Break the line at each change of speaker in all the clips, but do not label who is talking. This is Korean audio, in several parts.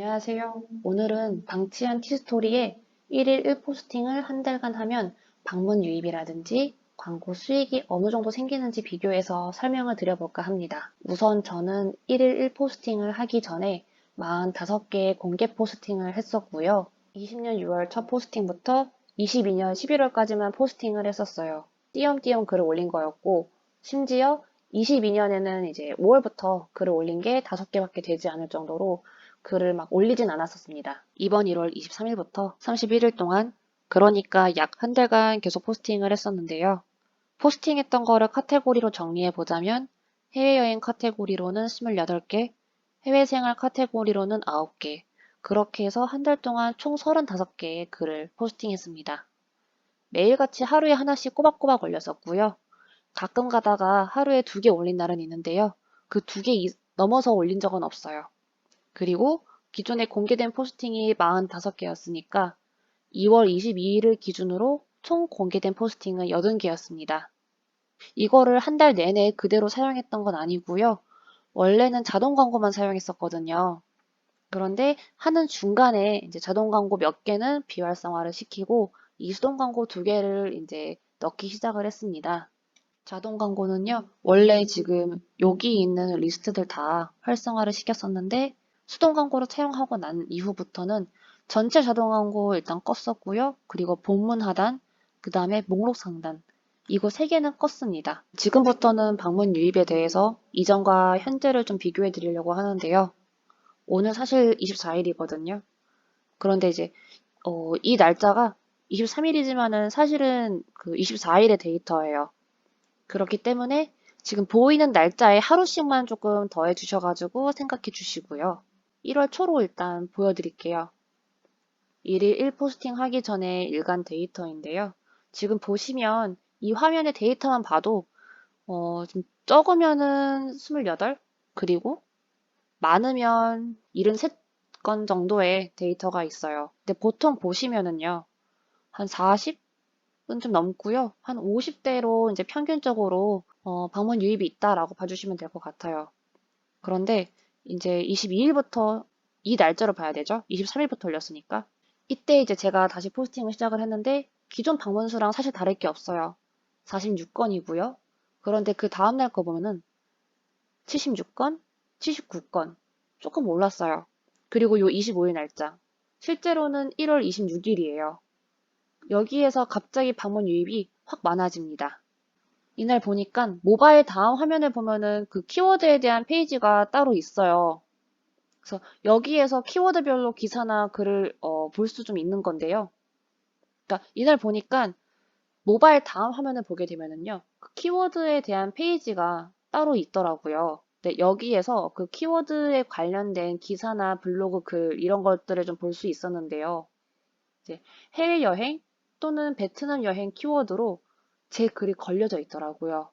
안녕하세요. 오늘은 방치한 티스토리에 1일 1포스팅을 한 달간 하면 방문 유입이라든지 광고 수익이 어느 정도 생기는지 비교해서 설명을 드려볼까 합니다. 우선 저는 1일 1포스팅을 하기 전에 45개의 공개 포스팅을 했었고요. 20년 6월 첫 포스팅부터 22년 11월까지만 포스팅을 했었어요. 띄엄띄엄 글을 올린 거였고, 심지어 22년에는 이제 5월부터 글을 올린 게 5개밖에 되지 않을 정도로 글을 막 올리진 않았었습니다. 이번 1월 23일부터 31일 동안, 그러니까 약 한 달간 계속 포스팅을 했었는데요. 포스팅했던 거를 카테고리로 정리해 보자면 해외여행 카테고리로는 28개, 해외생활 카테고리로는 9개, 그렇게 해서 한 달 동안 총 35개의 글을 포스팅했습니다. 매일같이 하루에 하나씩 꼬박꼬박 올렸었고요. 가끔 가다가 하루에 2개 올린 날은 있는데요. 그 2개 넘어서 올린 적은 없어요. 그리고 기존에 공개된 포스팅이 45개였으니까 2월 22일을 기준으로 총 공개된 포스팅은 80개였습니다. 이거를 한 달 내내 그대로 사용했던 건 아니고요. 원래는 자동 광고만 사용했었거든요. 그런데 하는 중간에 이제 자동 광고 몇 개는 비활성화를 시키고 이 수동 광고 2개를 이제 넣기 시작을 했습니다. 자동 광고는요, 원래 지금 여기 있는 리스트들 다 활성화를 시켰었는데 수동 광고를 사용하고 난 이후부터는 전체 자동 광고 일단 껐었고요. 그리고 본문 하단, 그 다음에 목록 상단, 이거 3개는 껐습니다. 지금부터는 방문 유입에 대해서 이전과 현재를 좀 비교해 드리려고 하는데요. 오늘 사실 24일이거든요. 그런데 이제 이 날짜가 23일이지만은 사실은 그 24일의 데이터예요. 그렇기 때문에 지금 보이는 날짜에 하루씩만 조금 더해 주셔가지고 생각해 주시고요. 1월 초로 일단 보여드릴게요. 1일 1포스팅 하기 전에 일간 데이터인데요. 지금 보시면 이 화면의 데이터만 봐도 좀 적으면은 28, 그리고 많으면 73건 정도의 데이터가 있어요. 근데 보통 보시면은요, 한 40은 좀 넘고요. 한 50대로 이제 평균적으로 방문 유입이 있다라고 봐주시면 될 것 같아요. 그런데 이제 22일부터 이 날짜로 봐야 되죠. 23일부터 올렸으니까. 이때 이제 제가 다시 포스팅을 시작을 했는데 기존 방문 수랑 사실 다를 게 없어요. 46건이고요. 그런데 그 다음날 거 보면은 76건, 79건, 조금 올랐어요. 그리고 요 25일 날짜. 실제로는 1월 26일이에요. 여기에서 갑자기 방문 유입이 확 많아집니다. 이날 보니까 모바일 다음 화면을 보면은 그 키워드에 대한 페이지가 따로 있어요. 그래서 여기에서 키워드별로 기사나 글을 볼 수 좀 있는 건데요. 그러니까 이날 보니까 모바일 다음 화면을 보게 되면은요. 그 키워드에 대한 페이지가 따로 있더라고요. 네, 여기에서 그 키워드에 관련된 기사나 블로그 글 이런 것들을 좀 볼 수 있었는데요. 이제 해외여행 또는 베트남 여행 키워드로 제 글이 걸려져 있더라고요.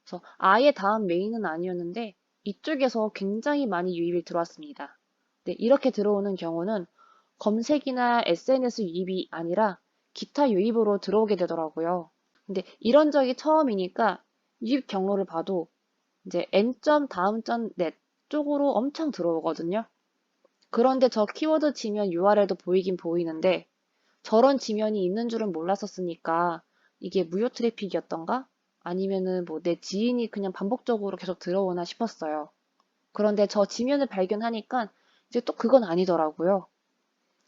그래서 아예 다음 메인은 아니었는데 이쪽에서 굉장히 많이 유입이 들어왔습니다. 네, 이렇게 들어오는 경우는 검색이나 SNS 유입이 아니라 기타 유입으로 들어오게 되더라고요. 근데 이런 적이 처음이니까 유입 경로를 봐도 이제 n.다음.net 쪽으로 엄청 들어오거든요. 그런데 저 키워드 지면 URL도 보이긴 보이는데 저런 지면이 있는 줄은 몰랐었으니까 이게 무료 트래픽이었던가? 아니면은 뭐 내 지인이 그냥 반복적으로 계속 들어오나 싶었어요. 그런데 저 지면을 발견하니까 이제 또 그건 아니더라고요.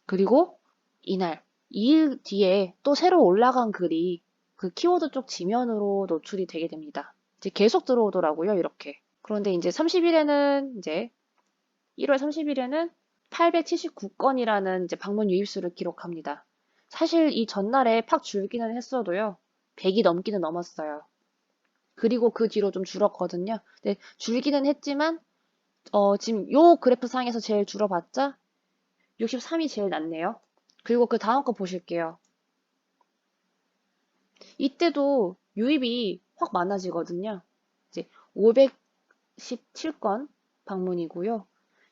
그리고 이날, 2일 뒤에 또 새로 올라간 글이 그 키워드 쪽 지면으로 노출이 되게 됩니다. 이제 계속 들어오더라고요, 이렇게. 그런데 이제 30일에는 이제 1월 30일에는 879건이라는 이제 방문 유입수를 기록합니다. 사실 이 전날에 팍 줄기는 했어도요. 100이 넘기는 넘었어요. 그리고 그 뒤로 좀 줄었거든요. 근데 줄기는 했지만 지금 요 그래프 상에서 제일 줄어봤자 63이 제일 낮네요. 그리고 그 다음 거 보실게요. 이때도 유입이 확 많아지거든요. 이제 517건 방문이고요.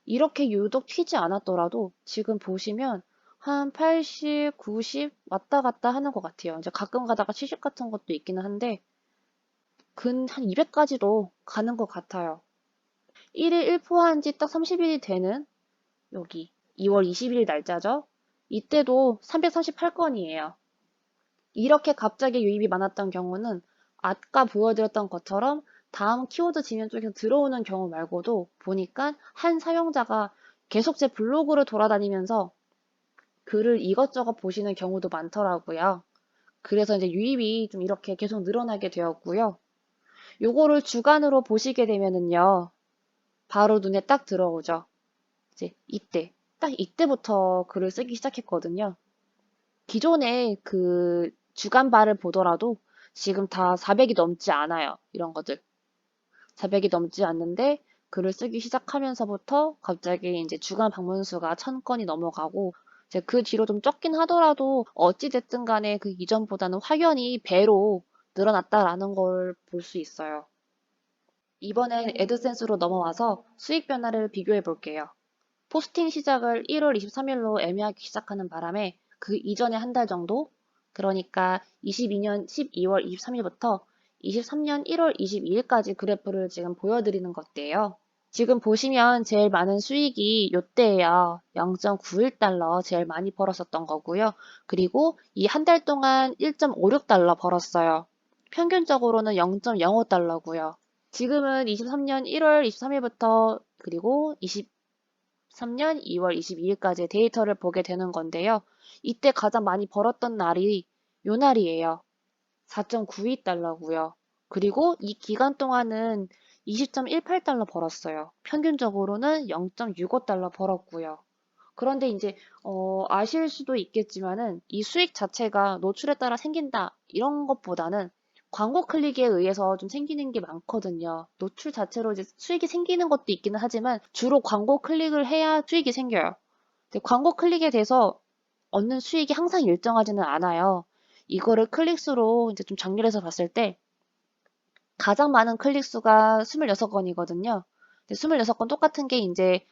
이렇게 유독 튀지 않았더라도 지금 보시면 한 80, 90 왔다 갔다 하는 것 같아요. 이제 가끔 가다가 70 같은 것도 있기는 한데 근 한 200까지도 가는 것 같아요. 1일 1포한 지 딱 30일이 되는 여기 2월 20일 날짜죠. 이때도 338건이에요. 이렇게 갑자기 유입이 많았던 경우는 아까 보여드렸던 것처럼 다음 키워드 지면 쪽에서 들어오는 경우 말고도 보니까 한 사용자가 계속 제 블로그를 돌아다니면서 글을 이것저것 보시는 경우도 많더라고요. 그래서 이제 유입이 좀 이렇게 계속 늘어나게 되었고요. 요거를 주간으로 보시게 되면은요. 바로 눈에 딱 들어오죠. 이제 딱 이때부터 글을 쓰기 시작했거든요. 기존에 그 주간발을 보더라도 지금 다 400이 넘지 않아요. 이런 것들. 400이 넘지 않는데 글을 쓰기 시작하면서부터 갑자기 이제 주간 방문 수가 1000건이 넘어가고 이제 그 뒤로 좀 적긴 하더라도 어찌 됐든 간에 그 이전보다는 확연히 배로 늘어났다라는 걸 볼 수 있어요. 이번엔 애드센스로 넘어와서 수익 변화를 비교해 볼게요. 포스팅 시작을 1월 23일로 애매하게 시작하는 바람에 그 이전에 한 달 정도, 그러니까 22년 12월 23일부터 23년 1월 22일까지 그래프를 지금 보여드리는 것인데요. 지금 보시면 제일 많은 수익이 요때예요. 0.91달러 제일 많이 벌었었던 거고요. 그리고 이 한 달 동안 1.56달러 벌었어요. 평균적으로는 0.05달러고요. 지금은 23년 1월 23일부터 그리고 23년 2월 22일까지의 데이터를 보게 되는 건데요. 이때 가장 많이 벌었던 날이 요 날이에요. 4.92달러고요. 그리고 이 기간 동안은 20.18달러 벌었어요. 평균적으로는 0.65달러 벌었고요. 그런데 이제 아실 수도 있겠지만은 이 수익 자체가 노출에 따라 생긴다 이런 것보다는 광고 클릭에 의해서 좀 생기는 게 많거든요. 노출 자체로 이제 수익이 생기는 것도 있기는 하지만 주로 광고 클릭을 해야 수익이 생겨요. 근데 광고 클릭에 대해서 얻는 수익이 항상 일정하지는 않아요. 이거를 클릭수로 이제 좀 정리해서 봤을 때 가장 많은 클릭 수가 26건이거든요. 26건 똑같은 게 이제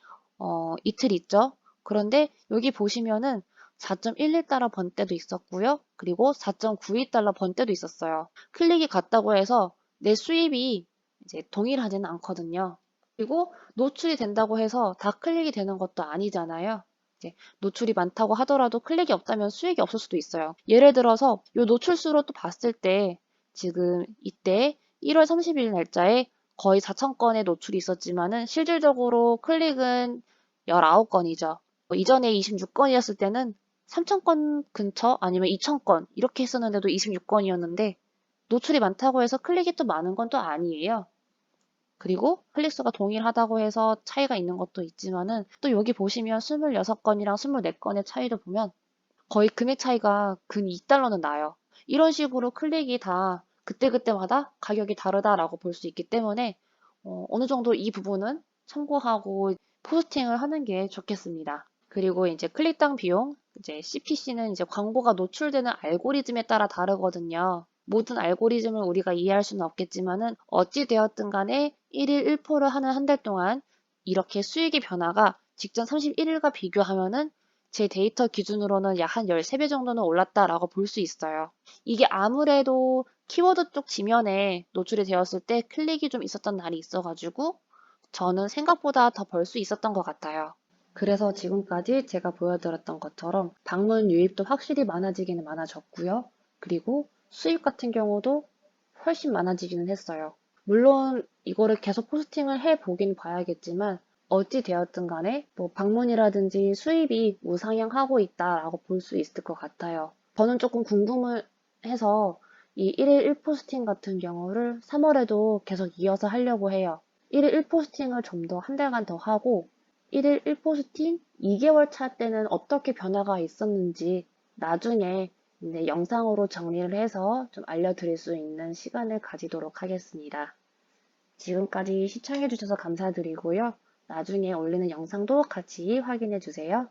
이틀 있죠. 그런데 여기 보시면은 4.11달러 번 때도 있었고요. 그리고 4.92달러 번 때도 있었어요. 클릭이 같다고 해서 내 수입이 이제 동일하지는 않거든요. 그리고 노출이 된다고 해서 다 클릭이 되는 것도 아니잖아요. 이제 노출이 많다고 하더라도 클릭이 없다면 수익이 없을 수도 있어요. 예를 들어서 이 노출수로 또 봤을 때 지금 이때 1월 30일 날짜에 거의 4,000건의 노출이 있었지만은 실질적으로 클릭은 19건이죠. 이전에 26건이었을 때는 3,000건 근처 아니면 2,000건 이렇게 했었는데도 26건이었는데 노출이 많다고 해서 클릭이 또 많은 건 또 아니에요. 그리고 클릭수가 동일하다고 해서 차이가 있는 것도 있지만은 또 여기 보시면 26건이랑 24건의 차이를 보면 거의 금액 차이가 근 2달러는 나요. 이런 식으로 클릭이 다 그때그때마다 가격이 다르다라고 볼 수 있기 때문에 어느 정도 이 부분은 참고하고 포스팅을 하는 게 좋겠습니다. 그리고 이제 클릭당 비용, 이제 CPC는 이제 광고가 노출되는 알고리즘에 따라 다르거든요. 모든 알고리즘을 우리가 이해할 수는 없겠지만은 어찌 되었든 간에 1일 1포를 하는 한 달 동안 이렇게 수익의 변화가 직전 31일과 비교하면은 제 데이터 기준으로는 약 한 13배 정도는 올랐다라고 볼 수 있어요. 이게 아무래도 키워드 쪽 지면에 노출이 되었을 때 클릭이 좀 있었던 날이 있어가지고 저는 생각보다 더 벌 수 있었던 것 같아요. 그래서 지금까지 제가 보여드렸던 것처럼 방문 유입도 확실히 많아지기는 많아졌고요. 그리고 수입 같은 경우도 훨씬 많아지기는 했어요. 물론 이거를 계속 포스팅을 해보긴 봐야겠지만 어찌 되었든 간에 뭐 방문이라든지 수입이 우상향하고 있다라고 볼 수 있을 것 같아요. 저는 조금 궁금해서 이 1일 1포스팅 같은 경우를 3월에도 계속 이어서 하려고 해요. 1일 1포스팅을 좀 더 한 달간 더 하고 1일 1포스팅 2개월 차 때는 어떻게 변화가 있었는지 나중에 이제 영상으로 정리를 해서 좀 알려드릴 수 있는 시간을 가지도록 하겠습니다. 지금까지 시청해주셔서 감사드리고요. 나중에 올리는 영상도 같이 확인해주세요.